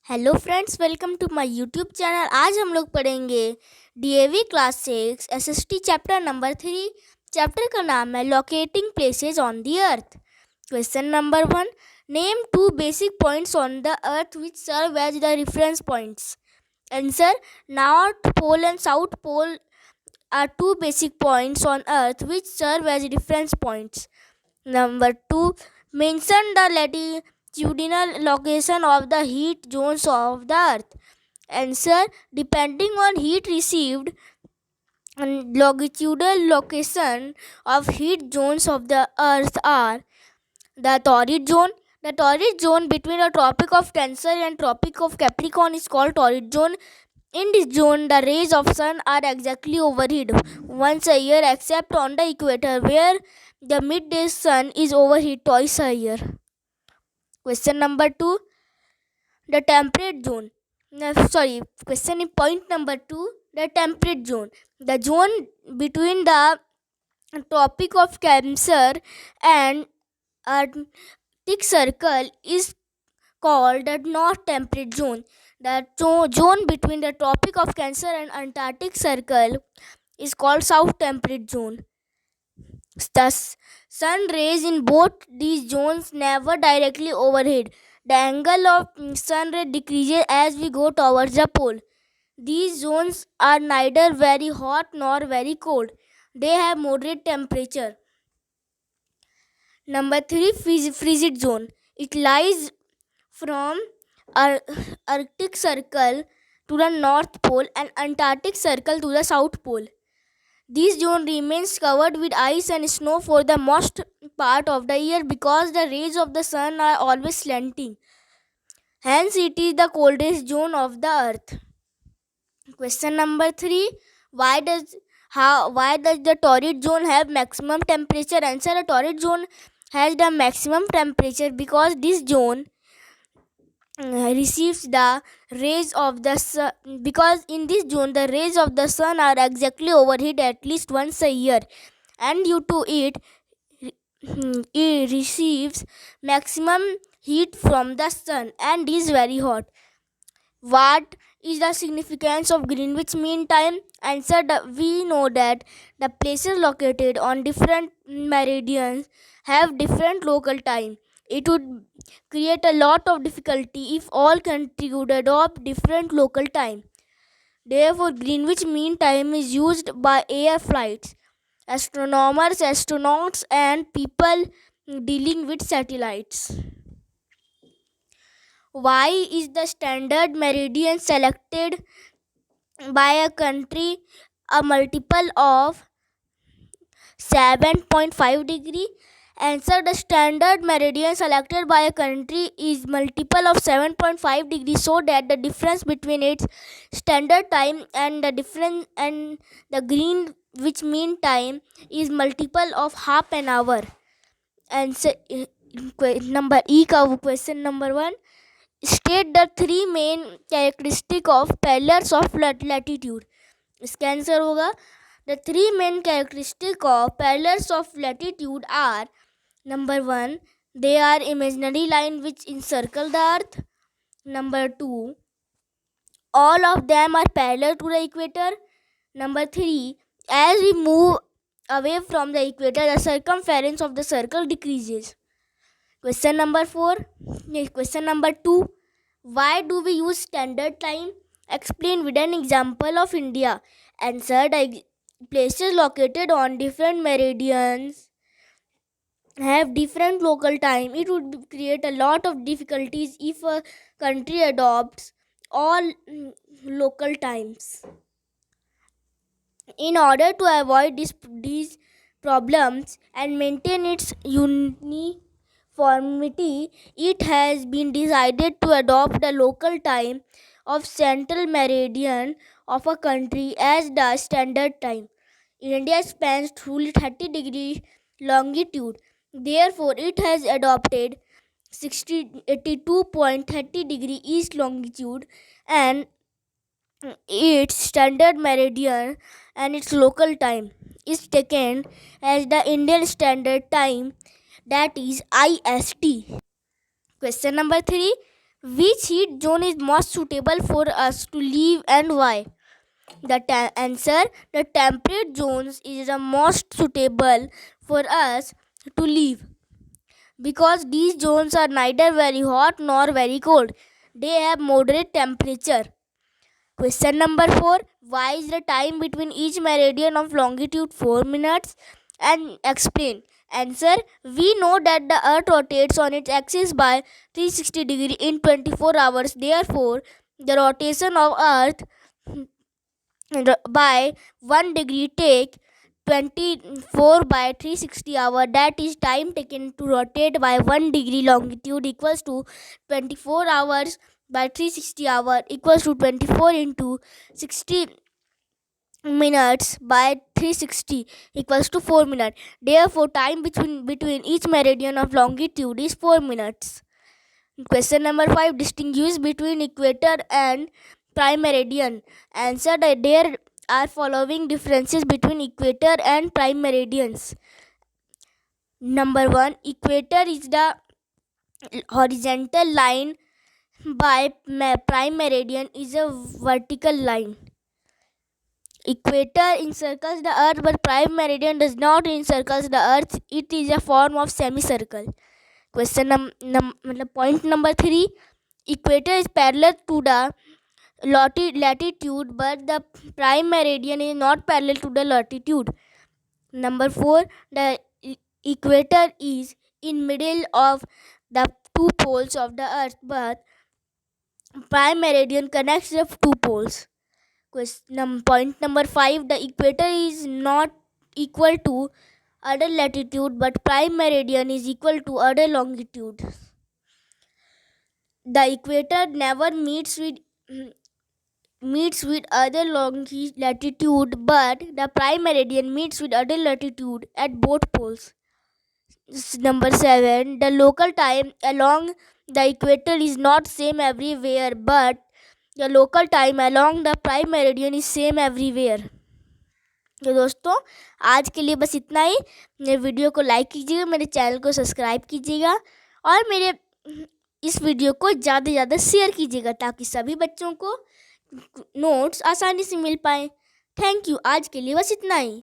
Hello friends, welcome to my YouTube channel. आज हम लोग पढ़ेंगे DAV class 6 SST chapter number 3। Chapter का नाम है locating places on the earth. Question number 1, name two basic points on the earth which serve as the reference points. Answer, north pole and south pole are two basic points on earth which serve as reference points. Number 2, mention the latitudinal location of the heat zones of the earth. Answer, depending on heat received and longitudinal location of heat zones of the earth are the torrid zone. The torrid zone between the Tropic of Cancer and Tropic of Capricorn is called torrid zone. In this zone, the rays of sun are exactly overhead once a year, except on the equator, where the midday sun is overhead twice a year. Question number 2, the temperate zone. Question in point number 2, the temperate zone. The zone between the Tropic of Cancer and Arctic Circle is called the North Temperate Zone. The zone between the Tropic of Cancer and Antarctic Circle is called South Temperate Zone. The sun rays in both these zones never directly overhead. The angle of sun ray decreases as we go towards the pole. These zones are neither very hot nor very cold. They have moderate temperature. Number 3, frigid zone. It lies from Arctic Circle to the North Pole and Antarctic Circle to the South Pole. This zone remains covered with ice and snow for the most part of the year because the rays of the sun are always slanting. Hence, it is the coldest zone of the earth. Question number 3, why does the torrid zone have maximum temperature? Answer, the torrid zone has the maximum temperature because this zone receives the rays of the sun, because in this zone the rays of the sun are exactly overhead at least once a year, and due to it receives maximum heat from the sun and is very hot. What is the significance of Greenwich Mean Time? Answer, we know that the places located on different meridians have different local time. It would create a lot of difficulty if all countries would adopt different local time. Therefore, Greenwich Mean Time is used by air flights, astronomers, astronauts, and people dealing with satellites. Why is the standard meridian selected by a country a multiple of 7.5 degree? Answer, the standard meridian selected by a country is multiple of 7.5 degrees so that the difference between its standard time and the Greenwich Mean Time is multiple of half an hour. Answer number E का question number 1, state the three main characteristic of pillars of latitude. इसका answer होगा, the three main characteristic of pillars of latitude are: number 1, they are imaginary line which encircle the earth. Number 2, all of them are parallel to the equator. Number 3, as we move away from the equator, the circumference of the circle decreases. Question number 2, why do we use standard time? Explain with an example of India. Answer, the places located on different meridians have different local time. It would create a lot of difficulties if a country adopts all local times. In order to avoid these problems and maintain its uniformity, it has been decided to adopt the local time of central meridian of a country as the standard time. India spans through 30 degree longitude. Therefore, it has adopted 82.30 degree east longitude and its standard meridian and its local time is taken as the Indian Standard Time, that is IST. Question number 3, Which heat zone is most suitable for us to live and why? The answer: the temperate zones is the most suitable for us to live because these zones are neither very hot nor very cold. They have moderate temperature. Question number 4. Why is the time between each meridian of longitude 4 minutes? And explain. Answer: we know that the earth rotates on its axis by 360 degree in 24 hours. Therefore, the rotation of earth by 1 degree take 24 by 360 hour. That is time taken to rotate by 1 degree longitude equals to 24 hours by 360 hour equals to 24 into 60 minutes by 360 equals to 4 minutes. Therefore, time between each meridian of longitude is 4 minutes. Question number 5. Distinguish between equator and prime meridian. Answer: there are following differences between equator and prime meridians. Number 1. Equator is the horizontal line by prime meridian is a vertical line. Equator encircles the earth but prime meridian does not encircle the earth. It is a form of semicircle. Question point number 3. Equator is parallel to the latitude but the prime meridian is not parallel to the latitude. Number 4. The equator is in middle of the two poles of the earth but prime meridian connects the two poles. Point number 5. The equator is not equal to other latitude but prime meridian is equal to other longitude. The equator never meets with other latitude but the prime meridian meets with other latitude at both poles. Number 7. The local time along the equator is not same everywhere but the local time along the prime meridian is same everywhere. तो दोस्तों आज के लिए बस इतना ही. मेरे video को like कीजिएगा, मेरे चैनल को सब्सक्राइब कीजिएगा और मेरे इस वीडियो को ज़्यादा से ज़्यादा शेयर कीजिएगा ताकि सभी बच्चों को नोट्स आसानी से मिल पाए. Thank you. आज के लिए बस इतना ही.